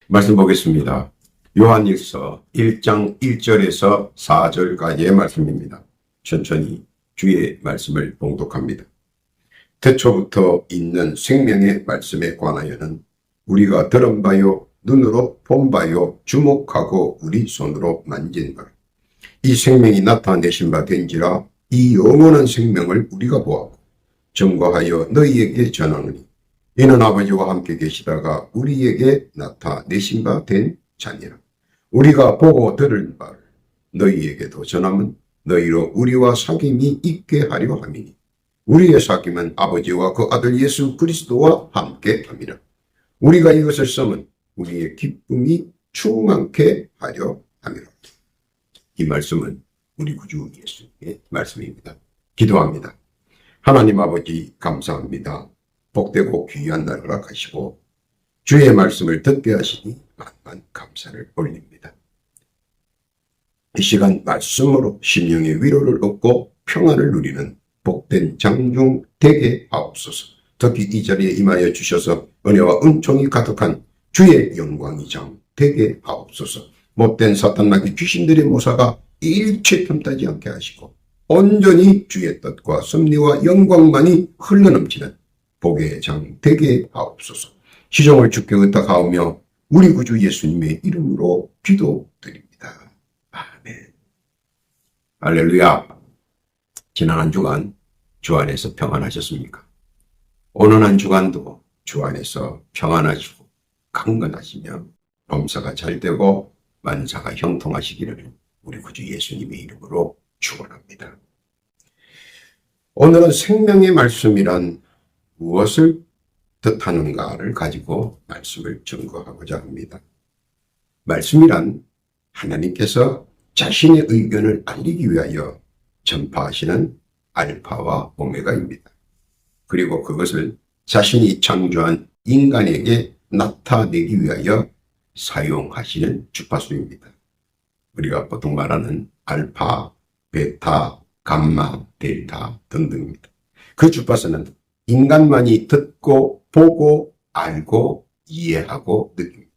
말씀 보겠습니다. 요한일서 1장 1절에서 4절까지의 말씀입니다. 천천히 주의 말씀을 봉독합니다. 태초부터 있는 생명의 말씀에 관하여는 우리가 들은 바요, 눈으로 본 바요, 주목하고 우리 손으로 만진 바, 이 생명이 나타내신 바 된지라. 이 영원한 생명을 우리가 보았고 증거하여 너희에게 전하노니 이는 아버지와 함께 계시다가 우리에게 나타내신 바 된 자니라. 우리가 보고 들은 바를 너희에게도 전하면 너희로 우리와 사귐이 있게 하려 함이니 우리의 사귐은 아버지와 그 아들 예수 그리스도와 함께 함이라. 우리가 이것을 써면 우리의 기쁨이 충만케 하려 함이라. 이 말씀은 우리 구주 예수님의 말씀입니다. 기도합니다. 하나님 아버지 감사합니다. 복되고 귀한 날 허락하시고 주의 말씀을 듣게 하시니 만만 감사를 올립니다. 이 시간 말씀으로 심령의 위로를 얻고 평안을 누리는 복된 장중 되게 하옵소서. 특히 이 자리에 임하여 주셔서 은혜와 은총이 가득한 주의 영광이 장 되게 하옵소서. 못된 사탄마귀 귀신들의 모사가 일체 틈타지 않게 하시고 온전히 주의 뜻과 섭리와 영광만이 흘러넘치는 복의 장 되게 하옵소서. 시종을 주께 의탁하오며 우리 구주 예수님의 이름으로 기도드립니다. 아멘. 할렐루야. 지난 한 주간 주 안에서 평안하셨습니까? 오늘 한 주간도 주 안에서 평안하시고 강건하시며 범사가 잘 되고 만사가 형통하시기를 우리 구주 예수님의 이름으로 축원합니다. 오늘은 생명의 말씀이란 무엇을 뜻하는가를 가지고 말씀을 증거하고자 합니다. 말씀이란 하나님께서 자신의 의견을 알리기 위하여 전파하시는 알파와 오메가입니다. 그리고 그것을 자신이 창조한 인간에게 나타내기 위하여 사용하시는 주파수입니다. 우리가 보통 말하는 알파, 베타, 감마, 델타 등등입니다. 그 주파수는 인간만이 듣고 보고 알고 이해하고 느낍니다.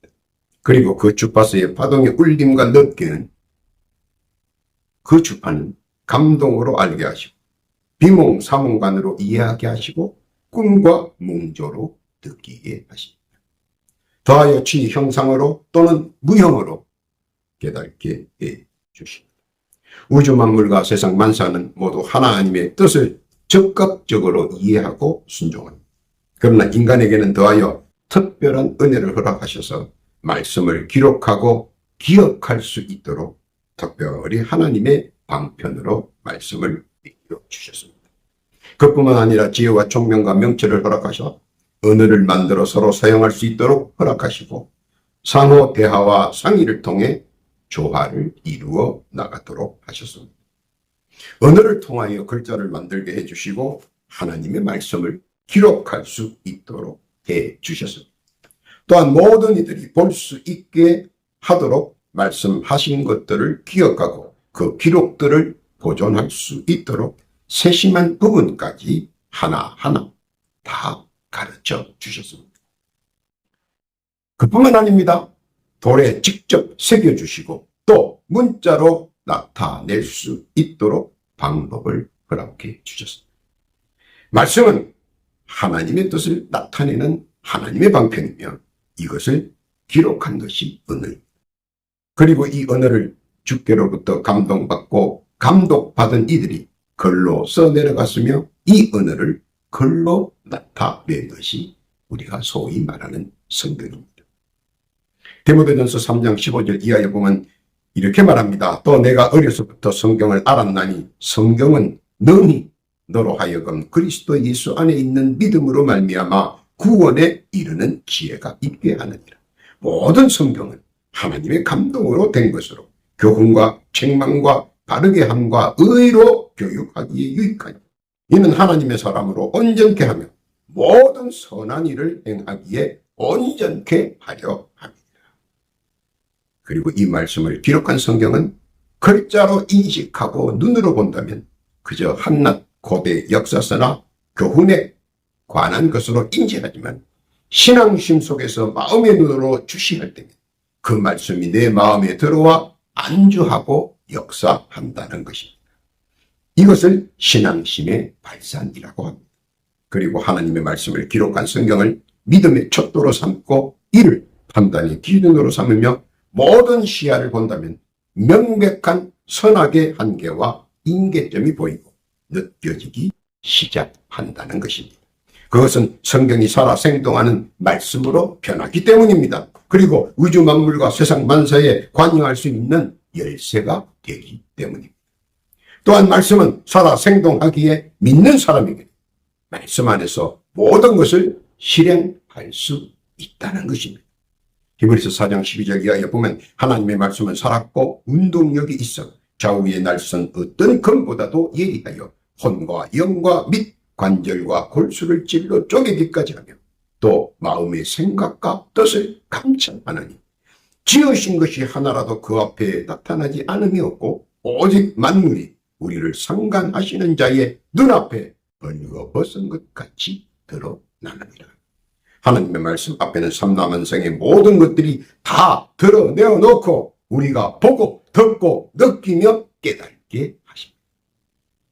그리고 그 주파수의 파동의 울림과 느끼는 그 주파는 감동으로 알게 하시고 비몽사몽간으로 이해하게 하시고 꿈과 몽조로 느끼게 하십니다. 더하여 지 형상으로 또는 무형으로 깨닫게 해 주십니다. 우주 만물과 세상 만사는 모두 하나님의 뜻을 적극적으로 이해하고 순종합니다. 그러나 인간에게는 더하여 특별한 은혜를 허락하셔서 말씀을 기록하고 기억할 수 있도록 특별히 하나님의 방편으로 말씀을 이끌어 주셨습니다. 그뿐만 아니라 지혜와 총명과 명철을 허락하셔 언어를 만들어 서로 사용할 수 있도록 허락하시고 상호 대화와 상의를 통해 조화를 이루어 나가도록 하셨습니다. 언어를 통하여 글자를 만들게 해주시고 하나님의 말씀을 기록할 수 있도록 해주셨습니다. 또한 모든 이들이 볼 수 있게 하도록 말씀하신 것들을 기억하고 그 기록들을 보존할 수 있도록 세심한 부분까지 하나하나 다 가르쳐 주셨습니다. 그뿐만 아닙니다. 돌에 직접 새겨주시고 또 문자로 나타낼 수 있도록 방법을 허락해 주셨습니다. 말씀은 하나님의 뜻을 나타내는 하나님의 방편이며 이것을 기록한 것이 언어입니다. 그리고 이 언어를 주께로부터 감동받고 감독받은 이들이 글로 써내려갔으며 이 언어를 글로 나타낸 것이 우리가 소위 말하는 성경입니다. 디모데전서 3장 15절 이하에 보면 이렇게 말합니다. 또 내가 어려서부터 성경을 알았나니 성경은 능히 너로 하여금 그리스도 예수 안에 있는 믿음으로 말미암아 구원에 이르는 지혜가 있게 하느니라. 모든 성경은 하나님의 감동으로 된 것으로 교훈과 책망과 바르게 함과 의로 교육하기에 유익하니 이는 하나님의 사람으로 온전케 하며 모든 선한 일을 행하기에 온전케 하려 합니다. 그리고 이 말씀을 기록한 성경은 글자로 인식하고 눈으로 본다면 그저 한낱 고대 역사서나 교훈에 관한 것으로 인지하지만 신앙심 속에서 마음의 눈으로 주시할 때면 그 말씀이 내 마음에 들어와 안주하고 역사한다는 것입니다. 이것을 신앙심의 발산이라고 합니다. 그리고 하나님의 말씀을 기록한 성경을 믿음의 척도로 삼고 이를 판단의 기준으로 삼으며 모든 시야를 본다면 명백한 선악의 한계와 임계점이 보이고 느껴지기 시작한다는 것입니다. 그것은 성경이 살아 생동하는 말씀으로 변하기 때문입니다. 그리고 우주 만물과 세상 만사에 관여할 수 있는 열쇠가 되기 때문입니다. 또한 말씀은 살아 생동하기에 믿는 사람에게 말씀 안에서 모든 것을 실행할 수 있다는 것입니다. 히브리서 4장 12절 이하에 보면 하나님의 말씀은 살았고 운동력이 있어 좌우의 날선 어떤 검보다도 예리하여 혼과 영과 및 관절과 골수를 찔러 쪼개기까지 하며 또 마음의 생각과 뜻을 감찰하느니 지으신 것이 하나라도 그 앞에 나타나지 않음이 없고 오직 만물이 우리를 상관하시는 자의 눈앞에 벌거벗은 것 같이 드러나느니라. 하나님의 말씀 앞에는 삼라만상의 모든 것들이 다 드러내어 놓고 우리가 보고 듣고 느끼며 깨닫게 하십니다.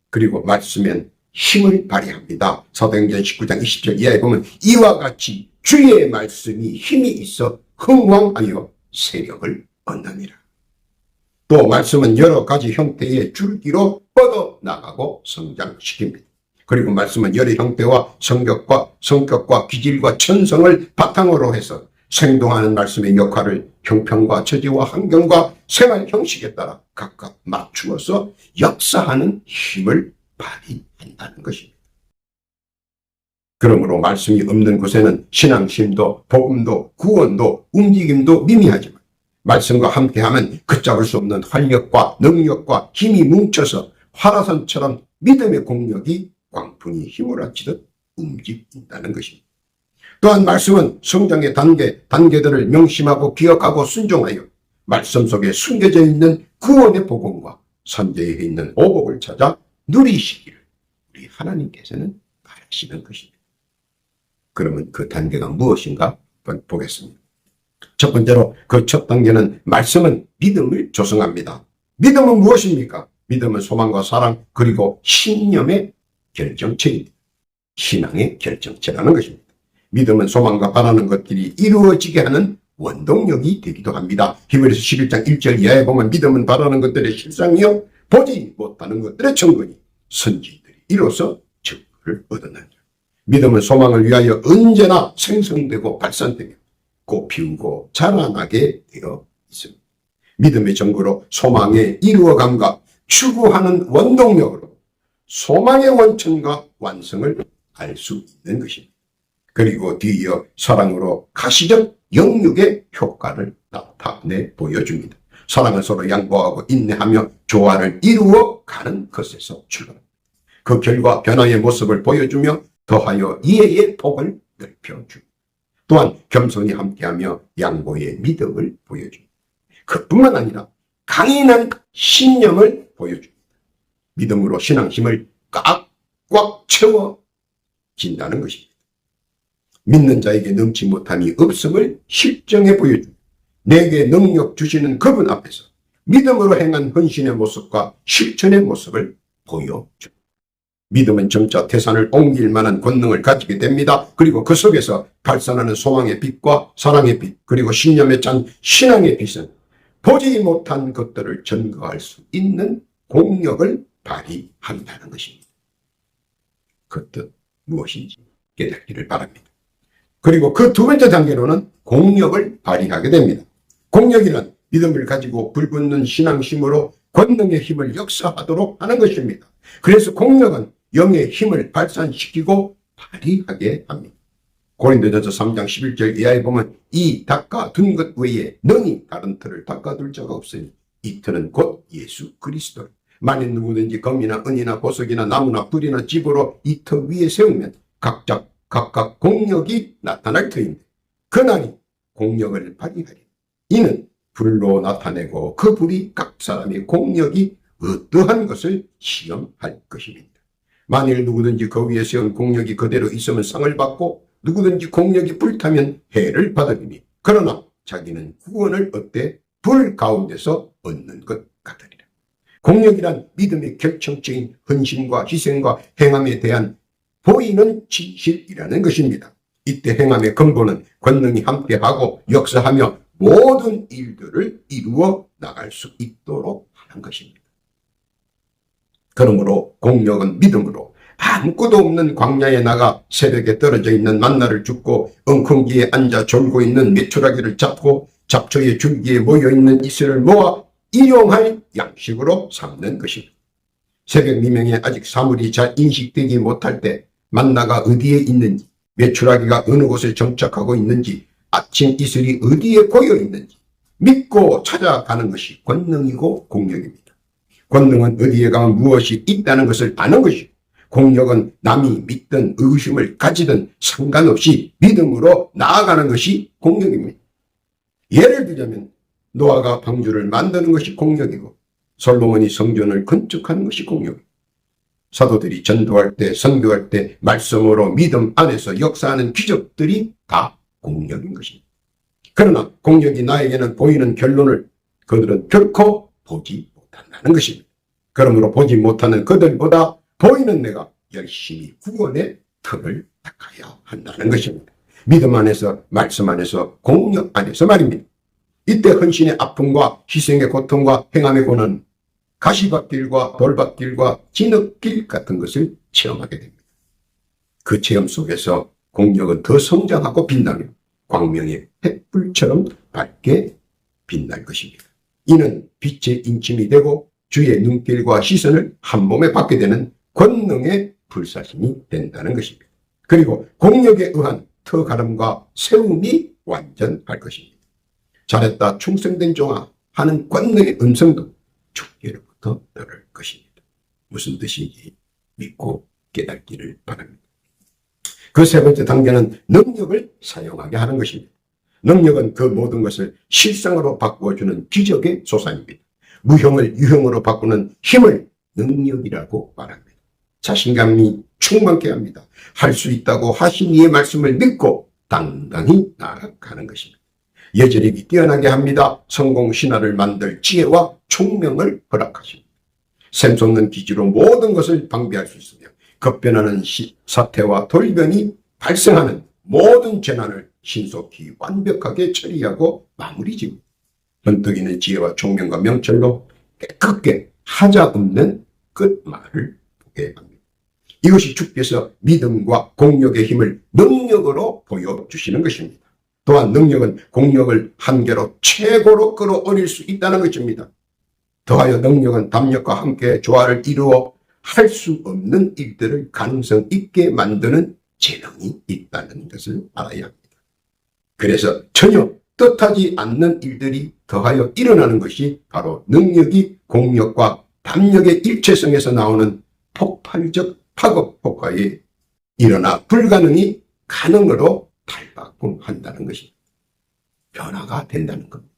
그리고 말씀엔 힘을 발휘합니다. 사도행전 19장 20절 이하에 보면 이와 같이 주의 말씀이 힘이 있어 흥왕하여 세력을 얻느니라. 또 말씀은 여러 가지 형태의 줄기로 뻗어나가고 성장시킵니다. 그리고 말씀은 여러 형태와 성격과 기질과 천성을 바탕으로 해서 생동하는 말씀의 역할을 형편과 처지와 환경과 생활 형식에 따라 각각 맞추어서 역사하는 힘을 발휘한다는 것입니다. 그러므로 말씀이 없는 곳에는 신앙심도 복음도 구원도 움직임도 미미하지만 말씀과 함께하면 걷잡을 수 없는 활력과 능력과 힘이 뭉쳐서 화라산처럼 믿음의 공력이 광풍이 힘을 합치듯 움직인다는 것입니다. 또한 말씀은 성장의 단계들을 명심하고 기억하고 순종하여 말씀 속에 숨겨져 있는 구원의 복음과 선제에 있는 오복을 찾아 누리시기를 우리 하나님께서는 바라시는 것입니다. 그러면 그 단계가 무엇인가 한번 보겠습니다. 첫 번째로 그 첫 단계는 말씀은 믿음을 조성합니다. 믿음은 무엇입니까? 믿음은 소망과 사랑 그리고 신념의 결정체입니다. 신앙의 결정체라는 것입니다. 믿음은 소망과 바라는 것들이 이루어지게 하는 원동력이 되기도 합니다. 히브리서 11장 1절 이하에 보면 믿음은 바라는 것들의 실상이요 보지 못하는 것들의 증거니 선지들이 이로써 증거를 얻었느니라. 믿음은 소망을 위하여 언제나 생성되고 발산되며 꽃피우고 자라나게 되어 있습니다. 믿음의 증거로 소망의 이루어감과 추구하는 원동력으로 소망의 원천과 완성을 알 수 있는 것입니다. 그리고 뒤이어 사랑으로 가시적 영육의 효과를 나타내 보여줍니다. 사랑은 서로 양보하고 인내하며 조화를 이루어 가는 것에서 출발합니다. 그 결과 변화의 모습을 보여주며 더하여 이해의 폭을 넓혀줍니다. 또한 겸손히 함께하며 양보의 믿음을 보여줍니다. 그뿐만 아니라 강인한 신념을 보여줍니다. 믿음으로 신앙심을 꽉꽉 채워진다는 것입니다. 믿는 자에게 넘지 못함이 없음을 실정해 보여줍니다. 내게 능력 주시는 그분 앞에서 믿음으로 행한 헌신의 모습과 실천의 모습을 보여줍니다. 믿음은 점차 태산을 옮길 만한 권능을 가지게 됩니다. 그리고 그 속에서 발산하는 소망의 빛과 사랑의 빛 그리고 신념에 찬 신앙의 빛은 보지 못한 것들을 증거할 수 있는 공력을 발휘한다는 것입니다. 그 뜻 무엇인지 깨닫기를 바랍니다. 그리고 그 두 번째 단계로는 공력을 발휘하게 됩니다. 공력이란 믿음을 가지고 불붙는 신앙심으로 권능의 힘을 역사하도록 하는 것입니다. 그래서 공력은 영의 힘을 발산시키고 발휘하게 합니다. 고린도전서 3장 11절 이하에 보면 이 닦아둔 것 외에 능히 다른 틀을 닦아둘 자가 없으니 이 틀은 곧 예수 그리스도. 만일 누구든지 금이나 은이나 보석이나 나무나 불이나 집으로 이 터 위에 세우면 각각 공력이 나타날 터인데 그날이 공력을 발휘하리. 이는 불로 나타내고 그 불이 각 사람의 공력이 어떠한 것을 시험할 것입니다. 만일 누구든지 그 위에 세운 공력이 그대로 있으면 상을 받고 누구든지 공력이 불타면 해를 받으리니 그러나 자기는 구원을 어때? 불 가운데서 얻는 것 같으리라. 공력이란 믿음의 결정적인 헌신과 희생과 행함에 대한 보이는 진실이라는 것입니다. 이때 행함의 근본은 권능이 함께하고 역사하며 모든 일들을 이루어 나갈 수 있도록 하는 것입니다. 그러므로 공력은 믿음으로 아무것도 없는 광야에 나가 새벽에 떨어져 있는 만나를 줍고 엉겅기에 앉아 졸고 있는 메추라기를 잡고 잡초의 줄기에 모여있는 이슬을 모아 일용할 양식으로 삼는 것입니다. 새벽 미명에 아직 사물이 잘 인식되지 못할 때 만나가 어디에 있는지, 메추라기가 어느 곳에 정착하고 있는지, 아침 이슬이 어디에 고여 있는지 믿고 찾아가는 것이 권능이고 공력입니다. 권능은 어디에 가면 무엇이 있다는 것을 아는 것이고, 공력은 남이 믿든 의심을 가지든 상관없이 믿음으로 나아가는 것이 공력입니다. 예를 들자면 노아가 방주를 만드는 것이 공력이고 솔로몬이 성전을 건축하는 것이 공력입니다. 사도들이 전도할 때, 선교할 때 말씀으로 믿음 안에서 역사하는 기적들이 다 공력인 것입니다. 그러나 공력이 나에게는 보이는 결론을 그들은 결코 보지 못한다는 것입니다. 그러므로 보지 못하는 그들보다 보이는 내가 열심히 구원의 턱을 닦아야 한다는 것입니다. 믿음 안에서, 말씀 안에서, 공력 안에서 말입니다. 이때 헌신의 아픔과 희생의 고통과 행함의 고난, 가시밭길과 돌밭길과 진흙길 같은 것을 체험하게 됩니다. 그 체험 속에서 공력은 더 성장하고 빛나며 광명의 횃불처럼 밝게 빛날 것입니다. 이는 빛의 인침이 되고 주의 눈길과 시선을 한 몸에 받게 되는 권능의 불사신이 된다는 것입니다. 그리고 공력에 의한 터가름과 세움이 완전할 것입니다. 잘했다 충성된 종아 하는 권능의 음성도 주께로부터 들을 것입니다. 무슨 뜻인지 믿고 깨닫기를 바랍니다. 그 세 번째 단계는 능력을 사용하게 하는 것입니다. 능력은 그 모든 것을 실상으로 바꾸어주는 기적의 소산입니다. 무형을 유형으로 바꾸는 힘을 능력이라고 말합니다. 자신감이 충만케 합니다. 할 수 있다고 하신 이의 말씀을 믿고 당당히 나아가는 것입니다. 예절력이 뛰어나게 합니다. 성공 신화를 만들 지혜와 총명을 허락하십니다. 샘솟는 기지로 모든 것을 방비할 수 있으며 급변하는 사태와 돌변이 발생하는 모든 재난을 신속히 완벽하게 처리하고 마무리 지입니다. 번뜩이는 지혜와 총명과 명철로 깨끗게 하자없는 끝말을 보게 합니다. 이것이 주께서 믿음과 공력의 힘을 능력으로 보여주시는 것입니다. 또한 능력은 공력을 한계로 최고로 끌어올릴 수 있다는 것입니다. 더하여 능력은 담력과 함께 조화를 이루어 할 수 없는 일들을 가능성 있게 만드는 재능이 있다는 것을 알아야 합니다. 그래서 전혀 뜻하지 않는 일들이 더하여 일어나는 것이 바로 능력이 공력과 담력의 일체성에서 나오는 폭발적 파급 효과에 일어나 불가능이 가능으로 탈바꿈한다는 것입니다. 변화가 된다는 겁니다.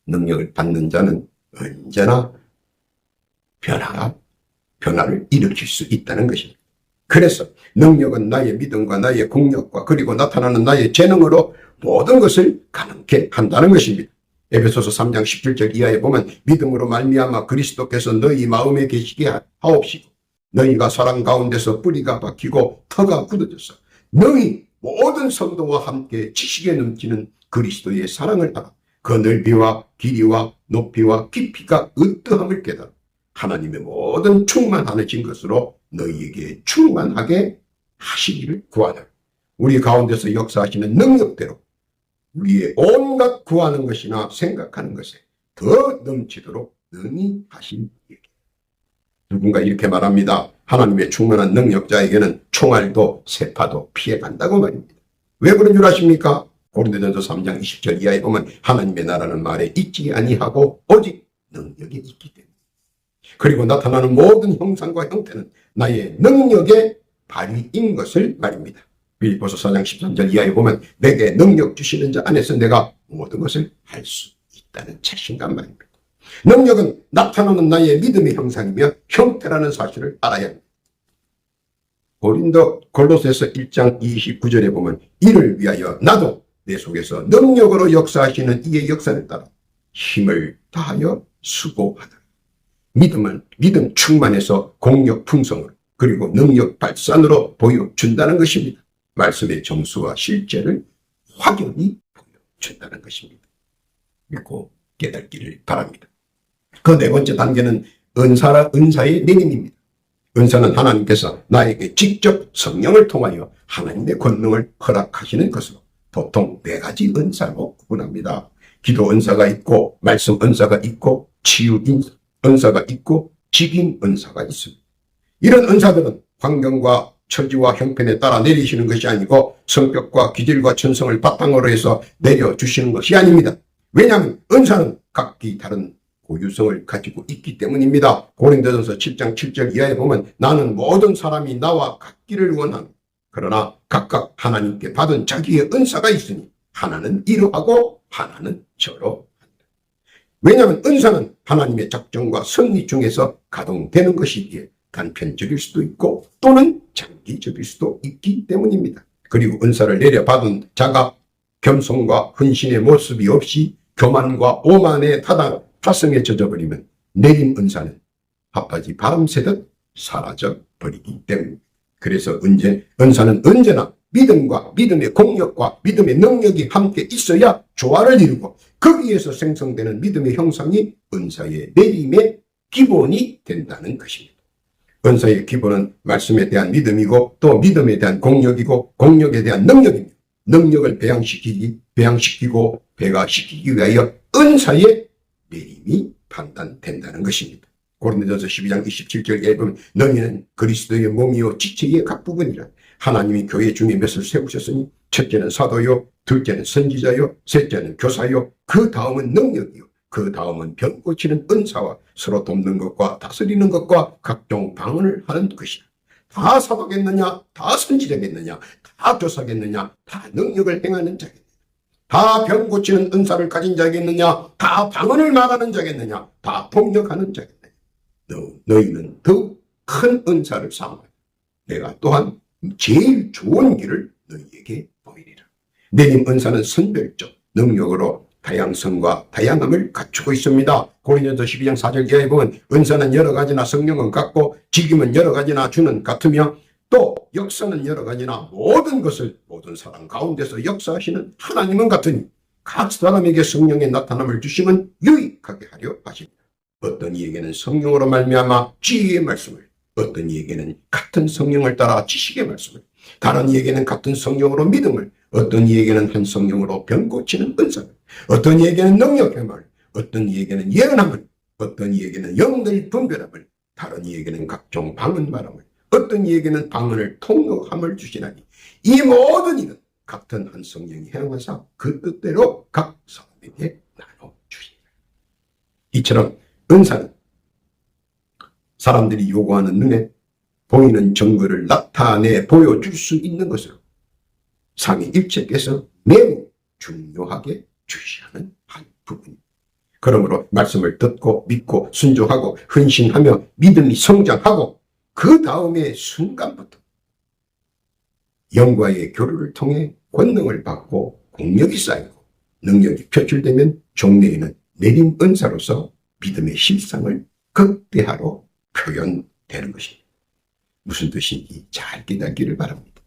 능력을 받는 자는 언제나 변화를 일으킬 수 있다는 것입니다. 그래서 능력은 나의 믿음과 나의 공력과 그리고 나타나는 나의 재능으로 모든 것을 가능케 한다는 것입니다. 에베소서 3장 17절 이하에 보면 믿음으로 말미암아 그리스도께서 너희 마음에 계시게 하옵시고 너희가 사랑 가운데서 뿌리가 박히고 터가 굳어져서 너희 모든 성도와 함께 지식에 넘치는 그리스도의 사랑을 알아 그 넓이와 길이와 높이와 깊이가 어떠함을 깨달아 하나님의 모든 충만하신 것으로 너희에게 충만하게 하시기를 구하노라. 우리 가운데서 역사하시는 능력대로 우리의 온갖 구하는 것이나 생각하는 것에 더 넘치도록 능히 하신 얘기. 누군가 이렇게 말합니다. 하나님의 충만한 능력자에게는 총알도 세파도 피해간다고 말입니다. 왜 그런 줄 아십니까? 고린도전서 3장 20절 이하에 보면 하나님의 나라는 말에 있지 아니하고 오직 능력이 있기 때문에 그리고 나타나는 모든 형상과 형태는 나의 능력의 발휘인 것을 말입니다. 빌립보서 4장 13절 이하에 보면 내게 능력 주시는 자 안에서 내가 모든 것을 할 수 있다는 자신감 말입니다. 능력은 나타나는 나의 믿음의 형상이며 형태라는 사실을 알아야 합니다. 골로새서 1장 29절에 보면 이를 위하여 나도 내 속에서 능력으로 역사하시는 이의 역사를 따라 힘을 다하여 수고하다. 믿음 충만해서 공력 풍성으로 그리고 능력 발산으로 보여준다는 것입니다. 말씀의 정수와 실제를 확연히 보여준다는 것입니다. 믿고 깨닫기를 바랍니다. 그 네 번째 단계는 은사의 내림입니다. 은사는 하나님께서 나에게 직접 성령을 통하여 하나님의 권능을 허락하시는 것으로 보통 네 가지 은사로 구분합니다. 기도 은사가 있고, 말씀 은사가 있고, 치유 은사가 있고, 직임 은사가 있습니다. 이런 은사들은 환경과 처지와 형편에 따라 내리시는 것이 아니고 성격과 기질과 천성을 바탕으로 해서 내려주시는 것이 아닙니다. 왜냐하면 은사는 각기 다른 고유성을 가지고 있기 때문입니다. 고린도전서 7장 7절 이하에 보면 나는 모든 사람이 나와 같기를 원하노. 그러나 각각 하나님께 받은 자기의 은사가 있으니 하나는 이러하고 하나는 저러한다. 왜냐하면 은사는 하나님의 작정과 섭리 중에서 가동되는 것이기에 단편적일 수도 있고 또는 장기적일 수도 있기 때문입니다. 그리고 은사를 내려받은 자가 겸손과 헌신의 모습이 없이 교만과 오만에 타성에 젖어버리면 내림 은사는 핫바지 바람 새듯 사라져버리기 때문입니다. 그래서 은사는 언제나 믿음과 믿음의 공력과 믿음의 능력이 함께 있어야 조화를 이루고 거기에서 생성되는 믿음의 형상이 은사의 내림의 기본이 된다는 것입니다. 은사의 기본은 말씀에 대한 믿음이고 또 믿음에 대한 공력이고 공력에 대한 능력입니다. 능력을 배양시키고 배가시키기 위하여 은사의 내림이 판단된다는 것입니다. 고린도전서 12장 27절에 보면 너희는 그리스도의 몸이요 지체의 각 부분이라. 하나님이 교회 중에 몇을 세우셨으니 첫째는 사도요, 둘째는 선지자요, 셋째는 교사요, 그 다음은 능력이요, 그 다음은 병 고치는 은사와 서로 돕는 것과 다스리는 것과 각종 방언을 하는 것이라. 다 사도겠느냐, 다 선지자겠느냐, 다 교사겠느냐, 다 능력을 행하는 자겠느냐, 다 병 고치는 은사를 가진 자겠느냐, 다 방언을 말하는 자겠느냐, 다 통역하는 자겠느냐. 너희는 더욱 큰 은사를 삼아 내가 또한 제일 좋은 길을 너희에게 보이리라. 내림 은사는 선별적 능력으로 다양성과 다양함을 갖추고 있습니다. 고린도전서 12장 4절 이하에 보면 은사는 여러 가지나 성령은 같고 직임은 여러 가지나 주는 같으며 또 역사는 여러 가지나 모든 것을 모든 사람 가운데서 역사하시는 하나님은 같으니 각 사람에게 성령의 나타남을 주심은 유익하게 하려 하십니다. 어떤 이에게는 성령으로 말미암아 지혜의 말씀을, 어떤 이에게는 같은 성령을 따라 지식의 말씀을, 다른 이에게는 같은 성령으로 믿음을, 어떤 이에게는 한 성령으로 병 고치는 은사를, 어떤 이에게는 능력함을, 어떤 이에게는 예언함을, 어떤 이에게는 영들 분별함을, 다른 이에게는 각종 방언 말함을, 어떤 이에게는 방언을 통역함을 주시나니 이 모든 일은 같은 한 성령이 행하사 그 뜻대로 각 사람에게 나눠 주시니라. 이처럼 은사는 사람들이 요구하는 눈에 보이는 증거를 나타내 보여줄 수 있는 것으로 삼위일체께서 매우 중요하게 주시하는 한 부분입니다. 그러므로 말씀을 듣고 믿고 순종하고 헌신하며 믿음이 성장하고 그 다음에 순간부터 영과의 교류를 통해 권능을 받고 공력이 쌓이고 능력이 표출되면 종래에는 내림 은사로서 믿음의 실상을 극대화로 표현되는 것입니다. 무슨 뜻인지 잘 깨닫기를 바랍니다.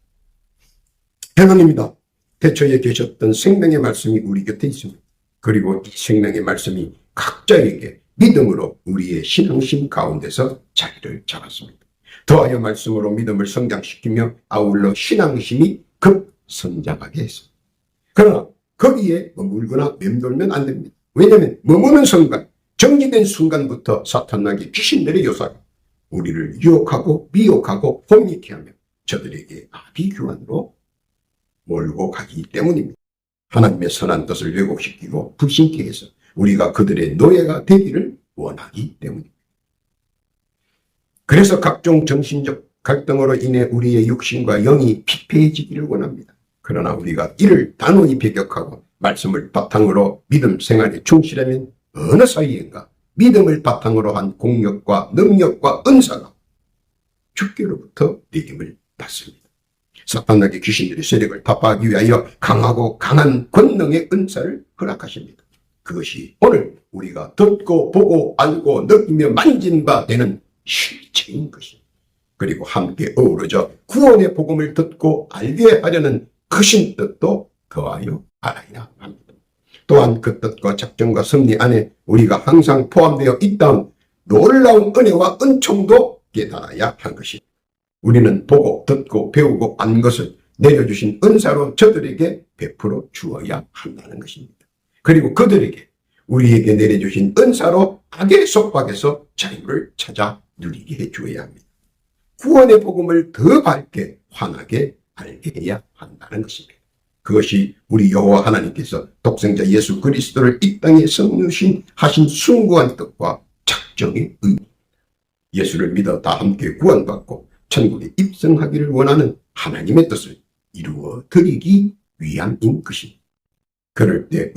하나님입니다. 태초에 계셨던 생명의 말씀이 우리 곁에 있습니다. 그리고 이 생명의 말씀이 각자에게 믿음으로 우리의 신앙심 가운데서 자리를 잡았습니다. 더하여 말씀으로 믿음을 성장시키며 아울러 신앙심이 급성장하게 했습니다. 그러나 거기에 머물거나 맴돌면 안 됩니다. 왜냐하면 머무는 순간, 정지된 순간부터 사탄에게 귀신들의 요사가 우리를 유혹하고 미혹하고 혼미케 하며 저들에게 아비규환으로 몰고 가기 때문입니다. 하나님의 선한 뜻을 왜곡시키고 불신케 해서 우리가 그들의 노예가 되기를 원하기 때문입니다. 그래서 각종 정신적 갈등으로 인해 우리의 육신과 영이 피폐해지기를 원합니다. 그러나 우리가 이를 단호히 배격하고 말씀을 바탕으로 믿음 생활에 충실하면 어느 사이인가 믿음을 바탕으로 한 공력과 능력과 은사가 주께로부터 내림을 받습니다. 사탄에게 귀신들의 세력을 타파하기 위하여 강하고 강한 권능의 은사를 허락하십니다. 그것이 오늘 우리가 듣고 보고 알고 느끼며 만진 바 되는 실체인 것입니다. 그리고 함께 어우러져 구원의 복음을 듣고 알게 하려는 크신 뜻도 더하여 알아야 합니다. 또한 그 뜻과 작정과 섭리 안에 우리가 항상 포함되어 있다는 놀라운 은혜와 은총도 깨달아야 한 것입니다. 우리는 보고 듣고 배우고 안 것을 내려주신 은사로 저들에게 베풀어 주어야 한다는 것입니다. 그리고 그들에게 우리에게 내려주신 은사로 악의 속박에서 자유를 찾아 누리게 해주어야 합니다. 구원의 복음을 더 밝게 환하게 알게 해야 한다는 것입니다. 그것이 우리 여호와 하나님께서 독생자 예수 그리스도를 이 땅에 성육신 하신 숭고한 뜻과 작정의 의미, 예수를 믿어 다 함께 구원받고 천국에 입성하기를 원하는 하나님의 뜻을 이루어 드리기 위함인 것입니다. 그럴 때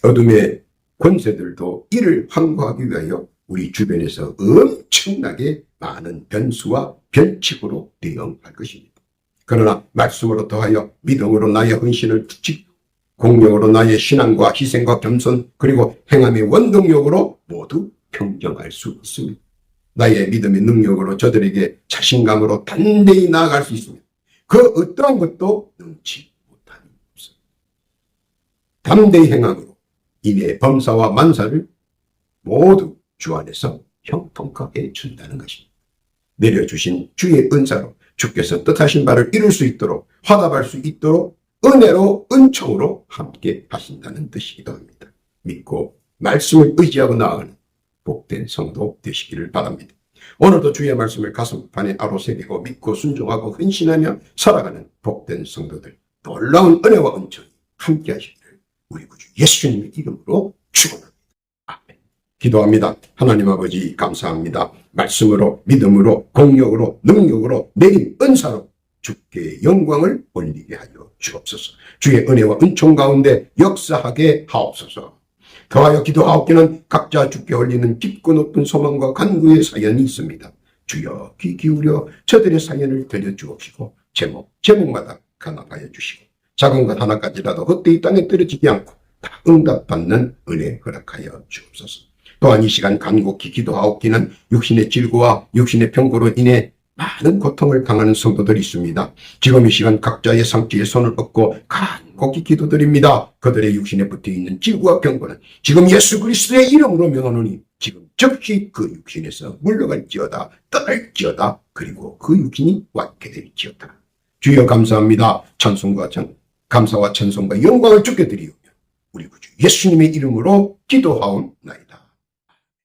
어둠의 권세들도 이를 항거하기 위하여 우리 주변에서 엄청나게 많은 변수와 변칙으로 대응할 것입니다. 그러나 말씀으로 더하여 믿음으로 나의 헌신을 지키고 공력으로 나의 신앙과 희생과 겸손 그리고 행함의 원동력으로 모두 평정할 수 있습니다. 나의 믿음의 능력으로 저들에게 자신감으로 단대히 나아갈 수 있습니다. 그 어떠한 것도 능치 못함이 없습니다. 담대히 행함으로 이내 범사와 만사를 모두 주 안에서 형통하게 준다는 것입니다. 내려주신 주의 은사로 주께서 뜻하신 바를 이룰 수 있도록 화답할 수 있도록 은혜로 은총으로 함께 하신다는 뜻이기도 합니다. 믿고 말씀을 의지하고 나아가는 복된 성도 되시기를 바랍니다. 오늘도 주의 말씀을 가슴판에 아로새기고 믿고 순종하고 헌신하며 살아가는 복된 성도들, 놀라운 은혜와 은총이 함께 하시기를 우리 구주 예수님의 이름으로 축원합니다. 아멘. 기도합니다. 하나님 아버지 감사합니다. 말씀으로 믿음으로 공력으로 능력으로 내린 은사로 주께 영광을 올리게 하여 주옵소서. 주의 은혜와 은총 가운데 역사하게 하옵소서. 더하여 기도하옵기는 각자 주께 올리는 깊고 높은 소망과 간구의 사연이 있습니다. 주여 귀 기울여 저들의 사연을 들려주옵시고 제목마다 간합하여 주시고 작은 것 하나까지라도 헛되이 땅에 떨어지지 않고 다 응답받는 은혜 허락하여 주옵소서. 또한 이 시간 간곡히 기도하옵기는 육신의 질고와 육신의 병고로 인해 많은 고통을 당하는 성도들이 있습니다. 지금 이 시간 각자의 상처에 손을 얹고 간곡히 기도드립니다. 그들의 육신에 붙어있는 질고와 병고는 지금 예수 그리스도의 이름으로 명하노니 지금 즉시 그 육신에서 물러갈지어다 떠날지어다 그리고 그 육신이 완쾌 될지어다. 주여 감사합니다. 감사와 찬송과 영광을 주께 드리오며 우리 구주 예수님의 이름으로 기도하옵나이다.